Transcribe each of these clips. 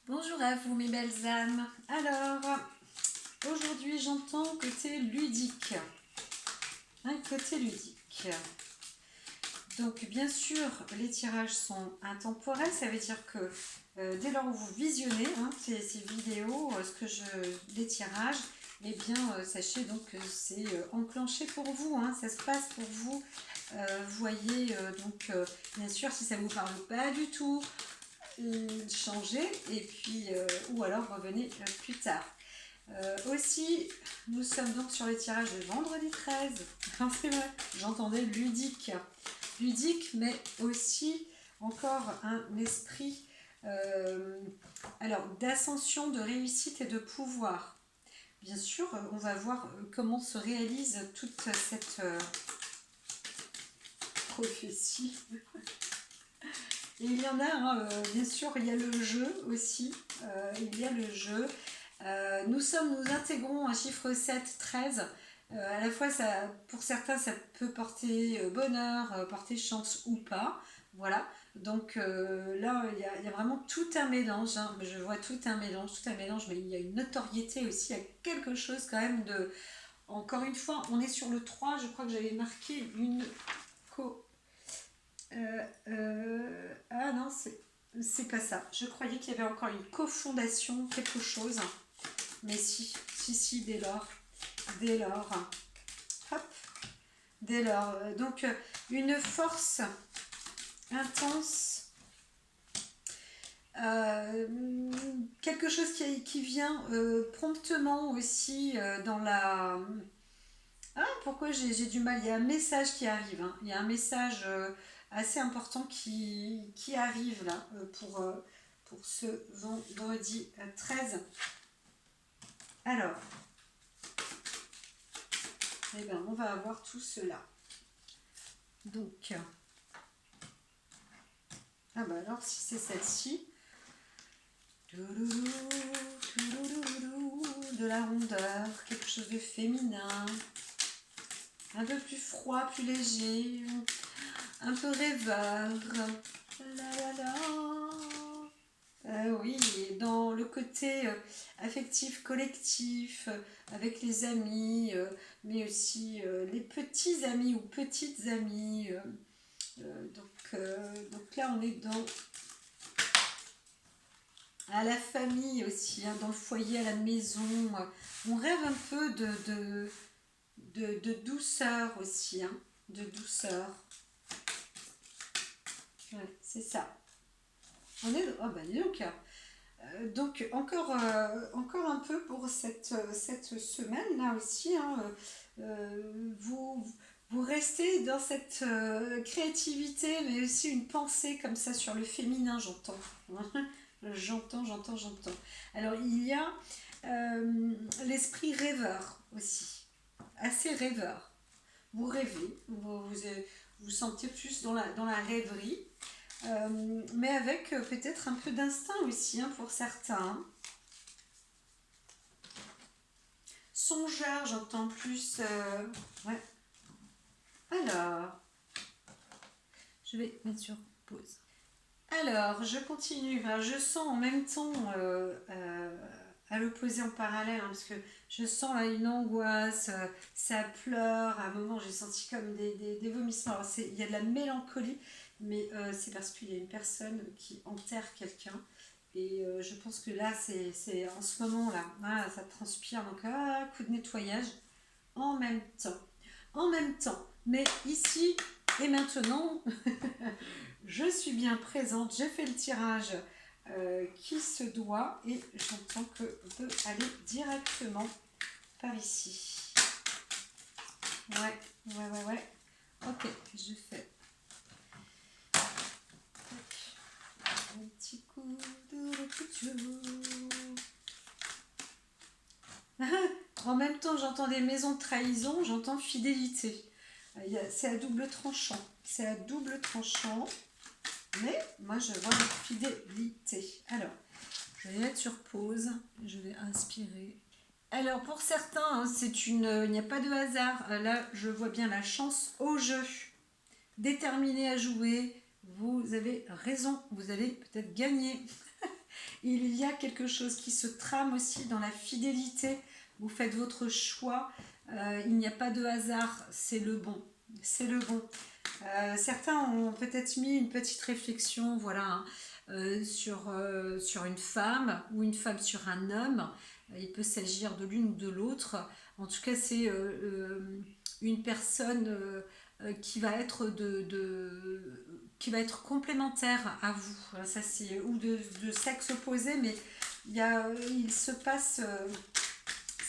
Bonjour à vous mes belles âmes. Alors, aujourd'hui j'entends côté ludique. Un côté ludique. Donc bien sûr, les tirages sont intemporels, ça veut dire que dès lors où vous visionnez ces vidéos, les tirages, eh bien sachez donc que c'est enclenché pour vous, ça se passe pour vous. Vous voyez, bien sûr, si ça ne vous parle pas du tout, changez et puis ou alors revenez plus tard. Aussi, nous sommes donc sur les tirages de vendredi 13. C'est vrai, j'entendais ludique, mais aussi encore un esprit alors d'ascension, de réussite et de pouvoir. Bien sûr, on va voir comment se réalise toute cette prophétie. Et il y en a, bien sûr, il y a le jeu aussi. Il y a le jeu. Nous intégrons un chiffre 7, 13. À la fois, pour certains, ça peut porter bonheur, porter chance ou pas. Voilà. Donc là, il y a vraiment tout un mélange. Je vois tout un mélange, mais il y a une notoriété aussi, il y a quelque chose quand même de... Encore une fois, on est sur le 3, je crois que j'avais marqué une ah non, c'est pas ça. Je croyais qu'il y avait encore une cofondation, quelque chose. Mais si, dès lors. Hop, dès lors. Donc, une force intense. Quelque chose qui vient promptement aussi dans la... Ah, pourquoi j'ai du mal? Il y a un message qui arrive. Il y a un message assez important qui arrive là pour ce vendredi 13. Alors, eh ben, on va avoir tout cela. Donc, ah bah alors si c'est celle-ci, de la rondeur, quelque chose de féminin, un peu plus froid, plus léger, un peu rêveur. Oui, dans le côté affectif, collectif, avec les amis, mais aussi les petits amis ou petites amies. Donc là, on est à la famille aussi, dans le foyer, à la maison. On rêve un peu de douceur aussi, de douceur. Ouais, c'est ça. On est... Oh bah dis donc encore un peu pour cette semaine là aussi. Vous restez dans cette créativité, mais aussi une pensée comme ça sur le féminin, j'entends. J'entends. Alors il y a l'esprit rêveur aussi, assez rêveur. Vous rêvez, vous sentez plus dans la rêverie. Mais avec peut-être un peu d'instinct aussi pour certains. Songeur, j'entends plus. Ouais. Alors, je vais mettre sur pause. Alors, je continue. Enfin, je sens en même temps à l'opposé en parallèle, parce que je sens là une angoisse, ça pleure. À un moment, j'ai senti comme des vomissements. Alors, il y a de la mélancolie, mais c'est parce qu'il y a une personne qui enterre quelqu'un. Et je pense que là, c'est en ce moment-là, ça transpire. Donc, coup de nettoyage en même temps. En même temps. Mais ici et maintenant, je suis bien présente. J'ai fait le tirage qui se doit et j'entends qu'on peut aller directement par ici. Ouais. Ok, je fais un petit coup de couture. En même temps, j'entends des maisons de trahison, j'entends fidélité. C'est à double tranchant. Mais moi, je vois la fidélité. Alors, je vais mettre sur pause. Je vais inspirer. Alors, pour certains, il n'y a pas de hasard. Là, je vois bien la chance au jeu. Déterminé à jouer. Vous avez raison. Vous allez peut-être gagner. Il y a quelque chose qui se trame aussi dans la fidélité. Vous faites votre choix. Il n'y a pas de hasard. C'est le bon. C'est le bon. Certains ont peut-être mis une petite réflexion, voilà, hein, sur une femme ou une femme sur un homme. Il peut s'agir de l'une ou de l'autre. En tout cas, c'est une personne qui va être qui va être complémentaire à vous. Ça, c'est ou de sexe opposé, mais il se passe,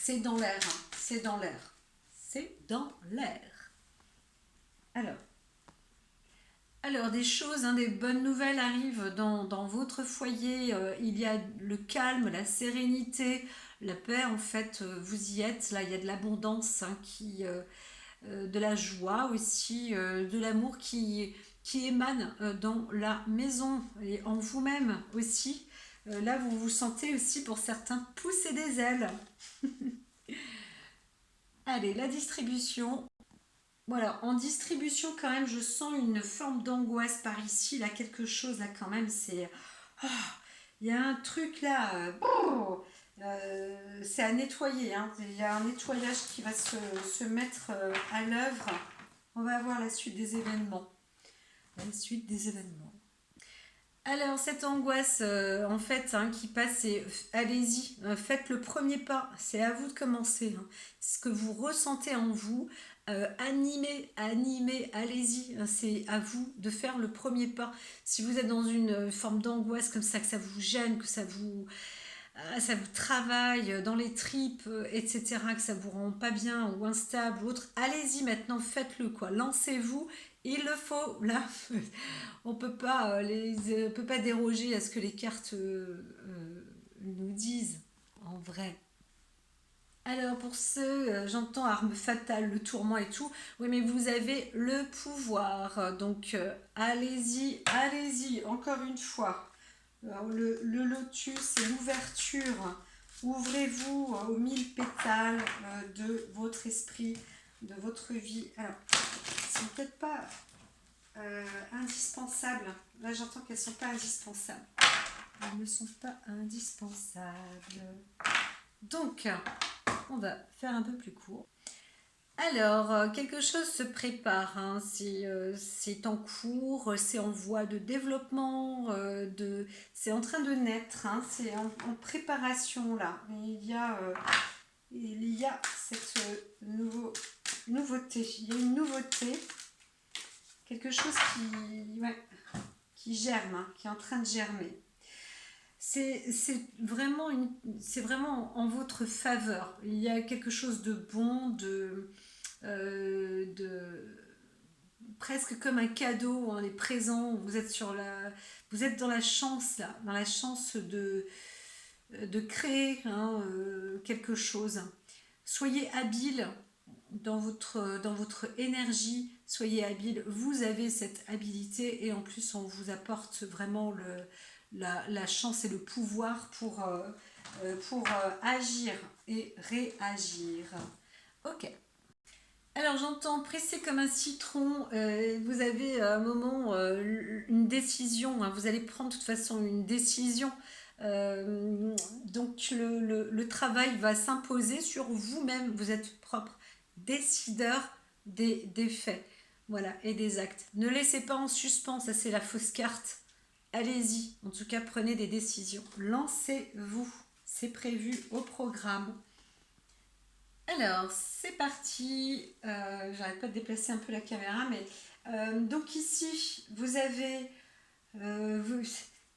c'est dans l'air, hein. C'est dans l'air, c'est dans l'air. Alors. Alors, des choses, hein, des bonnes nouvelles arrivent dans votre foyer. Il y a le calme, la sérénité, la paix. En fait, vous y êtes. Là, il y a de l'abondance, hein, de la joie aussi, de l'amour qui émane dans la maison et en vous-même aussi. Là, vous vous sentez aussi, pour certains, pousser des ailes. Allez, la distribution. Voilà, en distribution quand même, je sens une forme d'angoisse par ici, là, quelque chose, là quand même, c'est... Ah, il y a un truc là, c'est à nettoyer, hein. Il y a un nettoyage qui va se mettre à l'œuvre. On va voir la suite des événements. La suite des événements. Alors, cette angoisse, en fait, hein, qui passe, c'est allez-y, faites le premier pas, c'est à vous de commencer, hein. Ce que vous ressentez en vous, animez, animez, allez-y, hein, c'est à vous de faire le premier pas. Si vous êtes dans une forme d'angoisse comme ça, que ça vous gêne, que ça vous travaille dans les tripes, etc., que ça vous rend pas bien ou instable ou autre, allez-y maintenant, faites-le, quoi, lancez-vous, il le faut, là, on peut pas peut pas déroger à ce que les cartes nous disent, en vrai. Alors pour ceux, j'entends arme fatale, le tourment et tout, oui mais vous avez le pouvoir, donc allez-y, allez-y, encore une fois. Alors, le lotus, c'est l'ouverture. Ouvrez-vous aux mille pétales de votre esprit, de votre vie. Alors, elles sont peut-être pas indispensables. Là, j'entends qu'elles ne sont pas indispensables. Elles ne sont pas indispensables. Donc, on va faire un peu plus court. Alors, quelque chose se prépare, hein, c'est en cours, c'est en voie de développement, c'est en train de naître, hein, c'est en préparation là. Il y a cette nouveauté, il y a une nouveauté, quelque chose qui germe, hein, qui est en train de germer. C'est vraiment en votre faveur. Il y a quelque chose de bon, de presque comme un cadeau, hein, les présents. Vous êtes dans la chance là, dans la chance de créer, hein, quelque chose. Soyez habile dans votre énergie, soyez habile. Vous avez cette habilité et en plus on vous apporte vraiment la chance et le pouvoir pour agir et réagir. Ok. Alors j'entends pressé comme un citron, vous avez à un moment une décision, hein, vous allez prendre de toute façon une décision. Donc le travail va s'imposer sur vous-même, vous êtes propre décideur des faits, voilà, et des actes. Ne laissez pas en suspens, ça c'est la fausse carte. Allez-y, en tout cas prenez des décisions. Lancez-vous, c'est prévu au programme. Alors, c'est parti. J'arrête pas de déplacer un peu la caméra, mais donc ici, vous avez,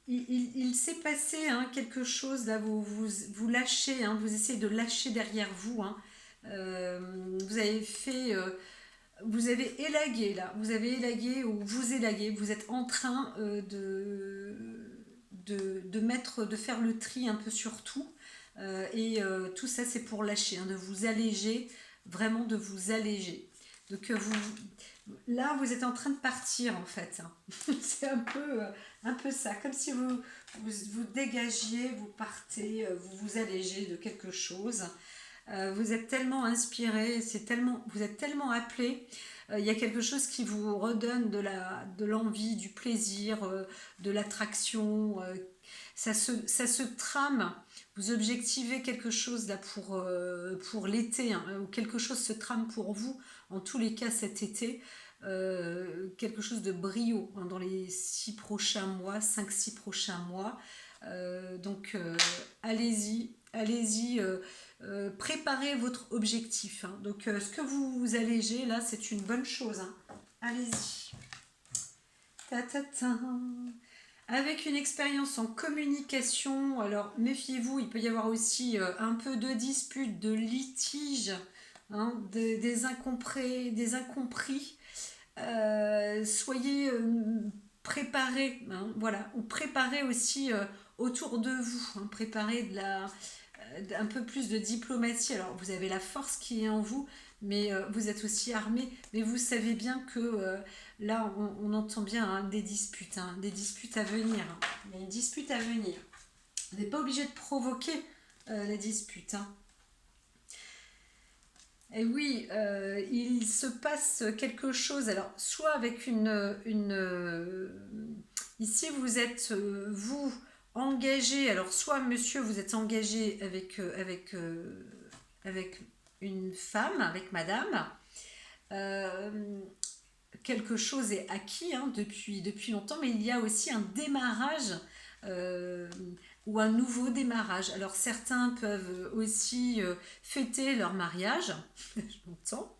il s'est passé, hein, quelque chose là. Vous lâchez, hein, vous essayez de lâcher derrière vous, hein. Vous avez fait, vous avez élagué là. Vous avez élagué ou vous élaguez. Vous êtes en train de faire le tri un peu sur tout. Tout ça, c'est pour lâcher, hein, de vous alléger, vraiment de vous alléger. Donc là, vous êtes en train de partir en fait, hein. C'est un peu ça, comme si vous dégagiez, vous partez, vous vous allégez de quelque chose. Vous êtes tellement inspiré, vous êtes tellement appelé. Il y a quelque chose qui vous redonne de l'envie, du plaisir, de l'attraction. ça se trame. Vous objectivez quelque chose là pour l'été, hein, ou quelque chose se trame pour vous, en tous les cas cet été. Quelque chose de brio, hein, dans les 6 prochains mois, 5-6 prochains mois. Donc allez-y, préparez votre objectif, hein. Donc ce que vous allégez là, c'est une bonne chose, hein. Allez-y. Ta. Avec une expérience en communication, alors méfiez-vous, il peut y avoir aussi un peu de disputes, de litiges, hein, des incompris. Soyez préparés, hein, voilà, ou préparez aussi autour de vous, hein, préparez un peu plus de diplomatie. Alors vous avez la force qui est en vous, mais vous êtes aussi armé, mais vous savez bien que là on entend bien, hein, des disputes à venir, hein. Il y a une dispute à venir. Vous n'êtes pas obligé de provoquer la dispute, hein. Et oui, il se passe quelque chose. Alors, soit avec ici, vous êtes, vous, engagé. Alors, soit, monsieur, vous êtes engagé avec une femme, avec madame. Quelque chose est acquis, hein, depuis longtemps, mais il y a aussi un démarrage ou un nouveau démarrage. Alors certains peuvent aussi fêter leur mariage, je m'entends,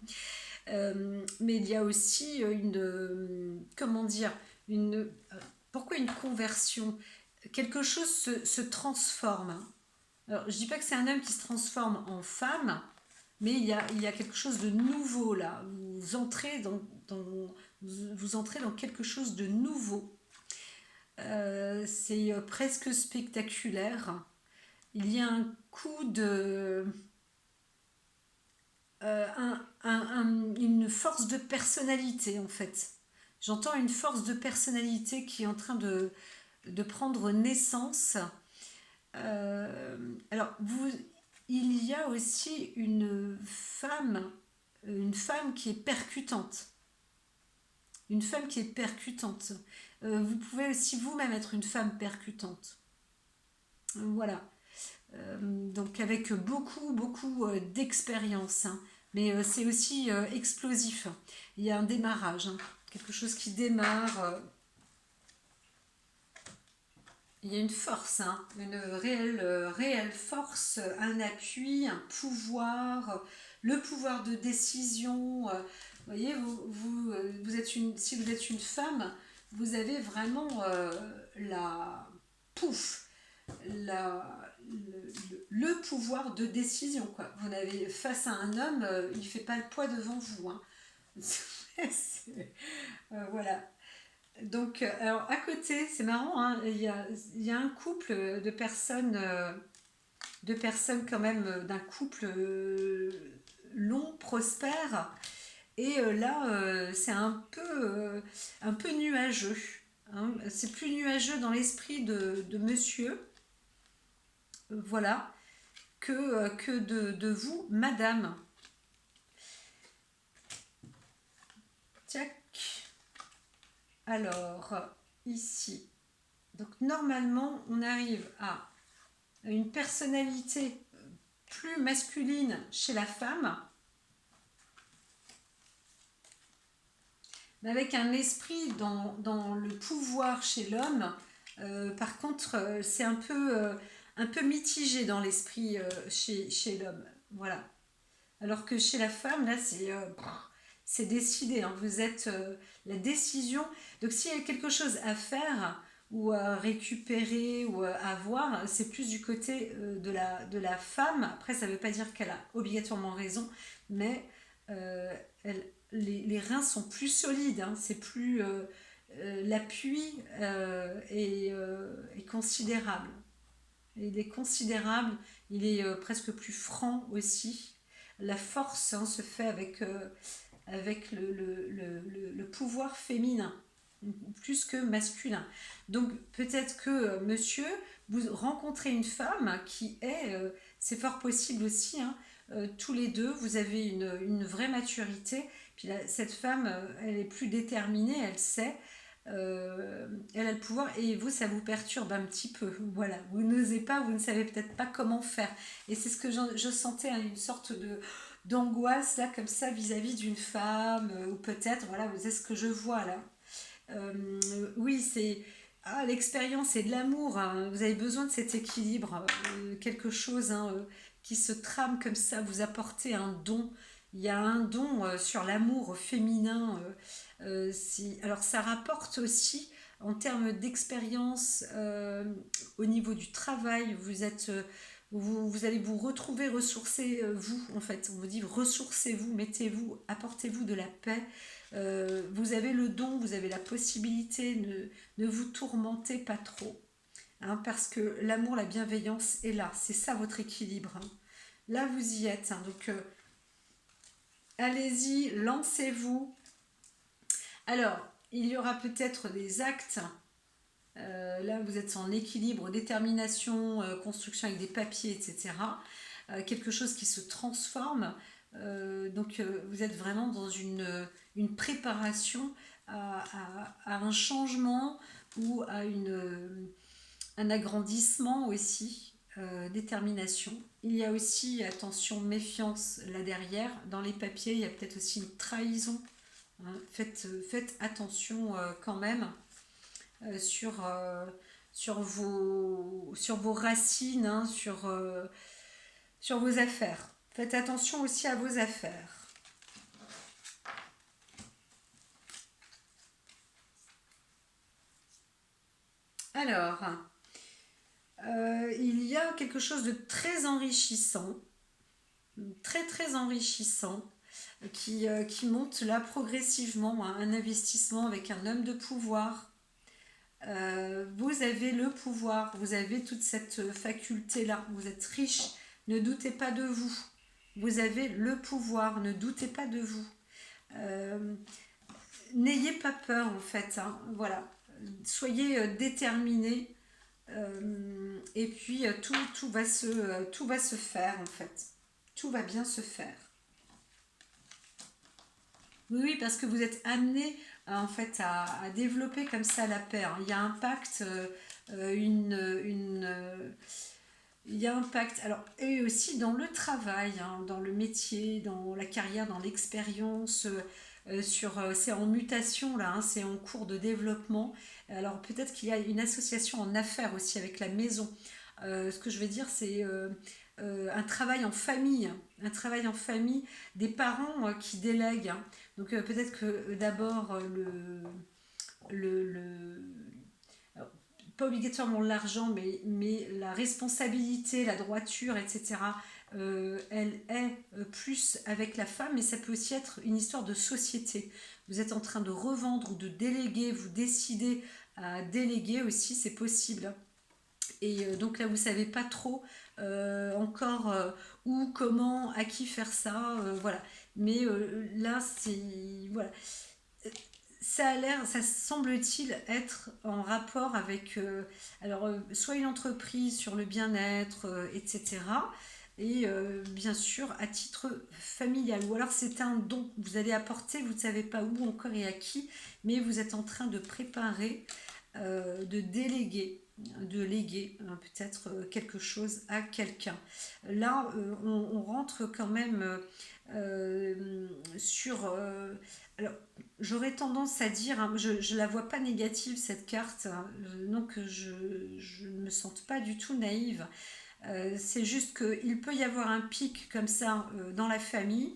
mais il y a aussi comment dire, pourquoi une conversion? Quelque chose se transforme. Alors je dis pas que c'est un homme qui se transforme en femme, mais il y a quelque chose de nouveau là. Vous entrez vous entrez dans quelque chose de nouveau. C'est presque spectaculaire. Il y a un coup de... une force de personnalité en fait. J'entends une force de personnalité qui est en train de prendre naissance. Alors, il y a aussi une femme qui est percutante. Une femme qui est percutante. Vous pouvez aussi vous-même être une femme percutante. Voilà. Donc avec beaucoup d'expérience, hein. Mais c'est aussi explosif. Il y a un démarrage, hein. Quelque chose qui démarre. Il y a une force, hein, une réelle force, un appui, un pouvoir, le pouvoir de décision. Vous voyez, si vous êtes une femme, vous avez vraiment pouf, le pouvoir de décision, quoi. Vous avez face à un homme, il ne fait pas le poids devant vous, hein. Voilà. Donc, alors à côté, c'est marrant, hein, il y a un couple de personnes quand même, d'un couple long, prospère, et là, c'est un peu nuageux, hein. C'est plus nuageux dans l'esprit de monsieur, voilà, que de vous, madame. Tac. Alors, ici, donc normalement, on arrive à une personnalité plus masculine chez la femme, mais avec un esprit dans le pouvoir chez l'homme. Par contre, c'est un peu mitigé dans l'esprit chez l'homme. Voilà. Alors que chez la femme, là, c'est décidé, hein. Vous êtes la décision. Donc s'il y a quelque chose à faire ou à récupérer ou à avoir, c'est plus du côté de la femme. Après, ça ne veut pas dire qu'elle a obligatoirement raison, mais les reins sont plus solides, hein. C'est plus... l'appui est considérable. Il est considérable, il est presque plus franc aussi. La force, hein, se fait avec le pouvoir féminin, plus que masculin. Donc peut-être que monsieur, vous rencontrez une femme qui est, c'est fort possible aussi, hein, tous les deux, vous avez une vraie maturité. Puis là, cette femme, elle est plus déterminée, elle sait. elle a le pouvoir et vous, ça vous perturbe un petit peu. Voilà, vous n'osez pas, vous ne savez peut-être pas comment faire. Et c'est ce que je sentais, hein, une sorte d'angoisse là, comme ça, vis-à-vis d'une femme, ou peut-être, voilà, c'est ce que je vois là. Oui, c'est l'expérience et de l'amour, hein. Vous avez besoin de cet équilibre, quelque chose, hein, qui se trame comme ça. Vous apportez un don. Il y a un don sur l'amour féminin. Alors ça rapporte aussi en termes d'expérience au niveau du travail. Vous allez vous retrouver ressourcés, vous, en fait. On vous dit ressourcez-vous, mettez-vous, apportez-vous de la paix. Vous avez le don, vous avez la possibilité, ne vous tourmentez pas trop, hein, parce que l'amour, la bienveillance est là, c'est ça votre équilibre, hein. Là, vous y êtes, hein, donc allez-y, lancez-vous. Alors, il y aura peut-être des actes, là vous êtes en équilibre, détermination, construction avec des papiers, etc. Quelque chose qui se transforme. Donc vous êtes vraiment dans une préparation à un changement ou à un agrandissement aussi. Détermination. Il y a aussi, attention, méfiance là derrière. Dans les papiers, il y a peut-être aussi une trahison, hein. Faites attention quand même sur, sur vos racines, hein, sur vos affaires. Faites attention aussi à vos affaires. Alors, il y a quelque chose de très enrichissant, très très enrichissant, qui monte là progressivement, hein, un investissement avec un homme de pouvoir. Vous avez le pouvoir, vous avez toute cette faculté-là, vous êtes riche, ne doutez pas de vous. Vous avez le pouvoir, ne doutez pas de vous. Euh, N'ayez pas peur en fait, hein, voilà. Soyez déterminés, et puis tout va se faire en fait. Tout va bien se faire. Oui, oui, parce que vous êtes amené en fait à développer comme ça la paix, hein. Il y a un pacte, il y a un pacte. Alors, et aussi dans le travail, hein, dans le métier, dans la carrière, dans l'expérience. C'est en mutation là, hein, c'est en cours de développement. Alors peut-être qu'il y a une association en affaires aussi avec la maison. Ce que je veux dire, c'est un travail en famille, un travail en famille, des parents qui délèguent, hein. Donc peut-être que d'abord le alors, pas obligatoirement l'argent, mais la responsabilité, la droiture, etc., elle est plus avec la femme, mais ça peut aussi être une histoire de société. Vous êtes en train de revendre ou de déléguer, vous décidez à déléguer aussi, c'est possible. Et donc là, vous ne savez pas trop encore où, comment, à qui faire ça, voilà. Mais là, c'est voilà, ça a l'air, ça semble-t-il être en rapport avec, soit une entreprise sur le bien-être, etc. Et bien sûr à titre familial. Ou alors c'est un don que vous allez apporter, vous ne savez pas où encore et à qui, mais vous êtes en train de préparer, de déléguer, de léguer peut-être quelque chose à quelqu'un. Là, on rentre quand même sur... alors, j'aurais tendance à dire, hein, je ne la vois pas négative cette carte, hein, donc je ne me sente pas du tout naïve. C'est juste qu'il peut y avoir un pic comme ça dans la famille,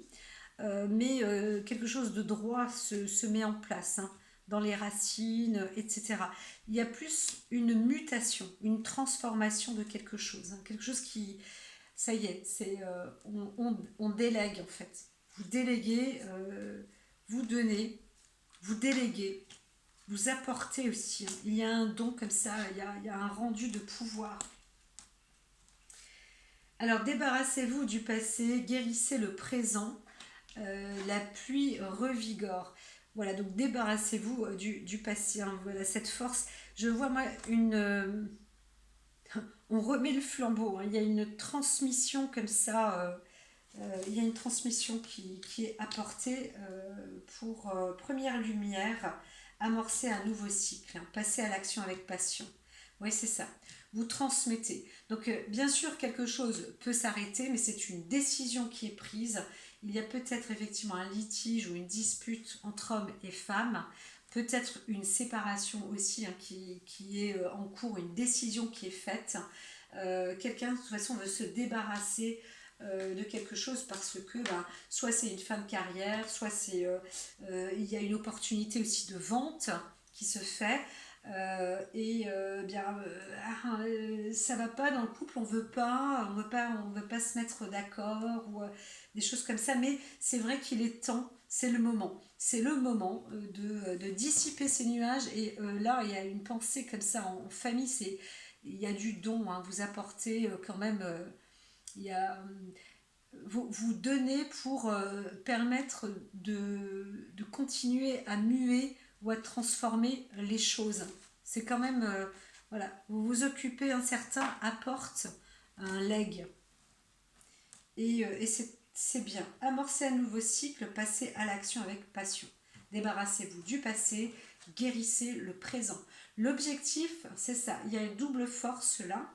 mais quelque chose de droit se met en place, hein, dans les racines, etc. Il y a plus une mutation, une transformation de quelque chose, hein, quelque chose qui, ça y est, on délègue en fait. Vous déléguez, vous donnez, vous déléguez, vous apportez aussi, hein. Il y a un don comme ça, il y a un rendu de pouvoir. Alors débarrassez-vous du passé, guérissez le présent, la pluie revigore. Voilà, donc débarrassez-vous du passé, hein. Voilà cette force. Je vois moi on remet le flambeau, hein. Il y a une transmission comme ça, il y a une transmission qui est apportée pour première lumière amorcer un nouveau cycle, hein, passer à l'action avec passion. Oui, c'est ça. Vous transmettez. Donc, bien sûr, quelque chose peut s'arrêter, mais c'est une décision qui est prise. Il y a peut-être effectivement un litige ou une dispute entre hommes et femmes, peut-être une séparation aussi, hein, qui est en cours, une décision qui est faite. Quelqu'un, de toute façon, veut se débarrasser de quelque chose parce que soit c'est une fin de carrière, soit il y a une opportunité aussi de vente qui se fait. Ça va pas dans le couple, on veut pas se mettre d'accord ou des choses comme ça, mais c'est vrai qu'il est temps, c'est le moment de dissiper ces nuages. Et là il y a une pensée comme ça en famille, il y a du don, hein, vous apportez quand même, il y a vous donnez pour permettre de continuer à muer ou à transformer les choses. C'est quand même, voilà, vous vous occupez, un certain apporte un legs. Et c'est bien. Amorcez un nouveau cycle, passez à l'action avec passion. Débarrassez-vous du passé, guérissez le présent. L'objectif, c'est ça, il y a une double force là,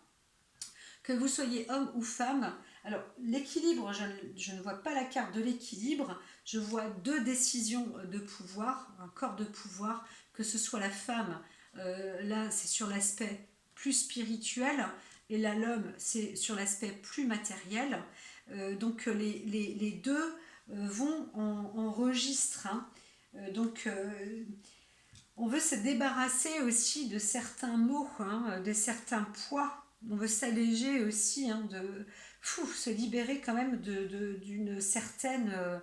que vous soyez homme ou femme. Alors, l'équilibre, je ne vois pas la carte de l'équilibre, je vois deux décisions de pouvoir, un corps de pouvoir, que ce soit la femme, là c'est sur l'aspect plus spirituel, et là l'homme c'est sur l'aspect plus matériel. Donc les deux vont en registre, hein. On veut se débarrasser aussi de certains maux, hein, de certains poids. On veut s'alléger aussi, hein, se libérer quand même d'une certaine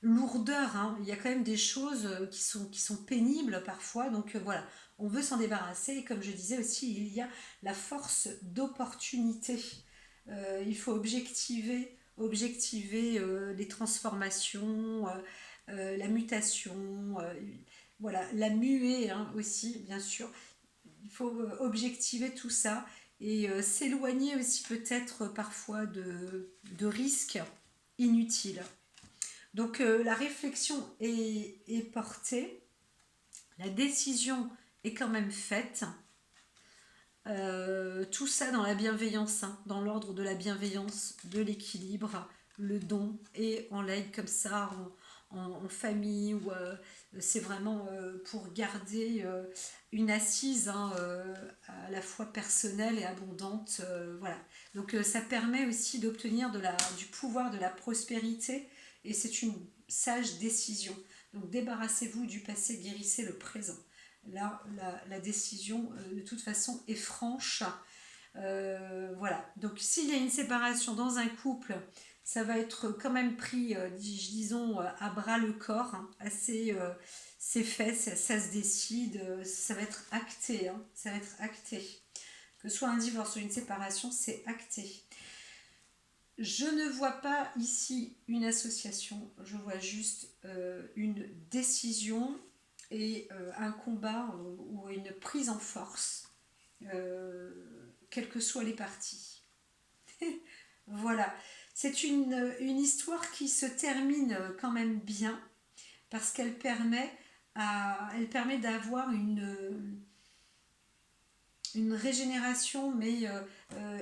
lourdeur, hein. Il y a quand même des choses qui sont pénibles parfois. Donc voilà, on veut s'en débarrasser. Et comme je disais aussi, il y a la force d'opportunité. Il faut objectiver les transformations, la mutation, voilà, la muée, hein, aussi, bien sûr. Il faut objectiver tout ça et s'éloigner aussi peut-être parfois de risques inutiles. Donc la réflexion est portée, la décision est quand même faite. Tout ça dans la bienveillance, hein, dans l'ordre de la bienveillance, de l'équilibre, le don, et en legs comme ça, en famille, ou c'est vraiment pour garder une assise, hein, à la fois personnelle et abondante. Voilà. Donc ça permet aussi d'obtenir du pouvoir, de la prospérité, et c'est une sage décision. Donc débarrassez-vous du passé, guérissez le présent. Là, la décision, de toute façon, est franche. Voilà. Donc, s'il y a une séparation dans un couple, ça va être quand même pris, disons, à bras le corps, hein, assez, c'est fait, ça se décide, ça va être acté, hein, ça va être acté. Que ce soit un divorce ou une séparation, c'est acté. Je ne vois pas ici une association, je vois juste une décision et un combat ou une prise en force, quelles que soient les parties. Voilà, c'est une histoire qui se termine quand même bien, parce qu'elle elle permet d'avoir une régénération, mais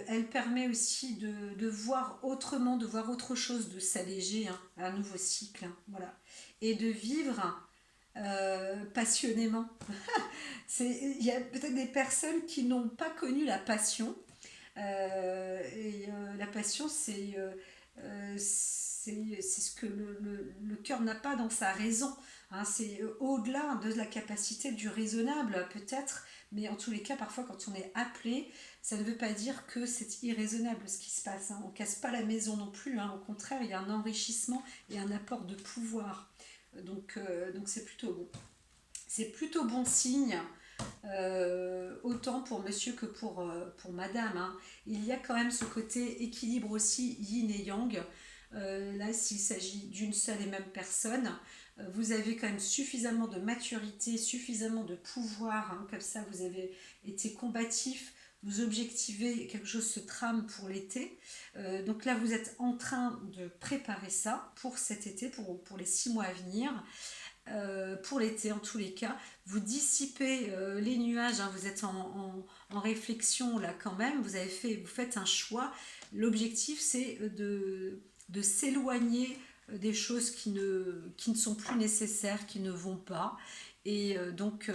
elle permet aussi de voir autrement, de voir autre chose, de s'alléger, hein, un nouveau cycle, hein, voilà, et de vivre passionnément. Il y a peut-être des personnes qui n'ont pas connu la passion. La passion, c'est ce que le cœur n'a pas dans sa raison, hein. C'est au-delà de la capacité du raisonnable, peut-être, mais en tous les cas, parfois, quand on est appelé, ça ne veut pas dire que c'est irraisonnable ce qui se passe, hein. On ne casse pas la maison non plus, hein. Au contraire, il y a un enrichissement et un apport de pouvoir. Donc c'est plutôt bon. C'est plutôt bon signe, autant pour monsieur que pour madame, hein. Il y a quand même ce côté équilibre aussi, yin et yang. Là, s'il s'agit d'une seule et même personne, vous avez quand même suffisamment de maturité, suffisamment de pouvoir, hein, comme ça vous avez été combatif, vous objectivez, quelque chose se trame pour l'été. Donc là, vous êtes en train de préparer ça pour cet été, pour les 6 mois à venir. pour l'été en tous les cas. Vous dissipez les nuages, hein, vous êtes en réflexion là quand même, vous faites un choix. L'objectif c'est de s'éloigner des choses qui ne sont plus nécessaires, qui ne vont pas. Et donc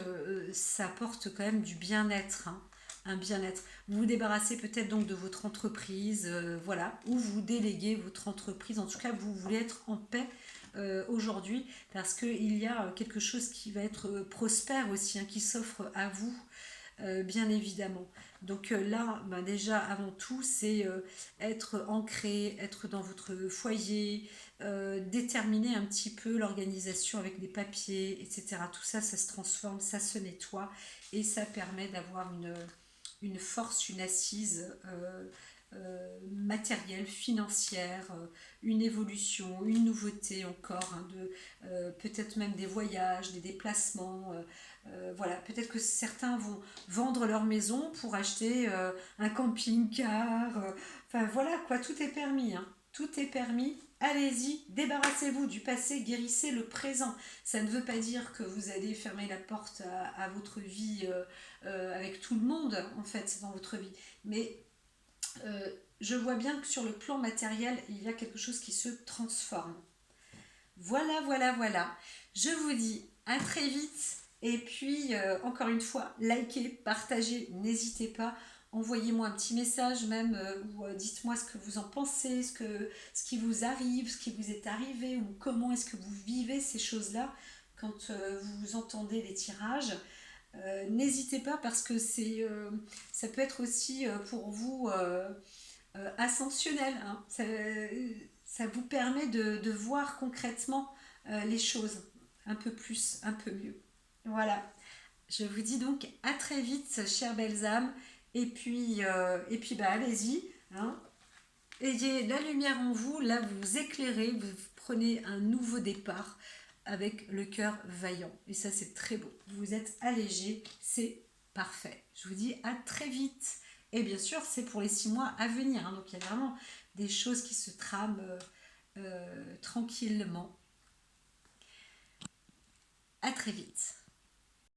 ça apporte quand même du bien-être, hein, un bien-être. Vous vous débarrassez peut-être donc de votre entreprise, voilà, ou vous déléguez votre entreprise. En tout cas, vous voulez être en paix aujourd'hui parce qu'il y a quelque chose qui va être prospère aussi, hein, qui s'offre à vous, bien évidemment. Donc là, ben déjà, avant tout, c'est être ancré, être dans votre foyer, déterminer un petit peu l'organisation avec des papiers, etc. Tout ça, ça se transforme, ça se nettoie et ça permet d'avoir une force, une assise matérielle, financière, une évolution, une nouveauté encore, hein, peut-être même des voyages, des déplacements. Voilà, peut-être que certains vont vendre leur maison pour acheter un camping-car. Enfin voilà quoi, tout est permis, hein. Tout est permis. Allez-y, débarrassez-vous du passé, guérissez le présent. Ça ne veut pas dire que vous allez fermer la porte à votre vie avec tout le monde, en fait, dans votre vie. Mais je vois bien que sur le plan matériel, il y a quelque chose qui se transforme. Voilà, voilà, voilà. Je vous dis à très vite. Et puis, encore une fois, likez, partagez, n'hésitez pas. Envoyez-moi un petit message même, ou dites-moi ce que vous en pensez, ce qui vous arrive, ce qui vous est arrivé, ou comment est-ce que vous vivez ces choses-là quand vous entendez les tirages. N'hésitez pas parce que ça peut être aussi pour vous ascensionnel, hein. Ça vous permet de voir concrètement les choses un peu plus, un peu mieux. Voilà. Je vous dis donc à très vite, chères belles âmes. Et puis bah, allez-y, hein. Ayez la lumière en vous, là vous vous éclairez, vous prenez un nouveau départ avec le cœur vaillant. Et ça c'est très beau. Vous êtes allégé, c'est parfait. Je vous dis à très vite. Et bien sûr, c'est pour les 6 mois à venir, hein. Donc il y a vraiment des choses qui se trament tranquillement. À très vite.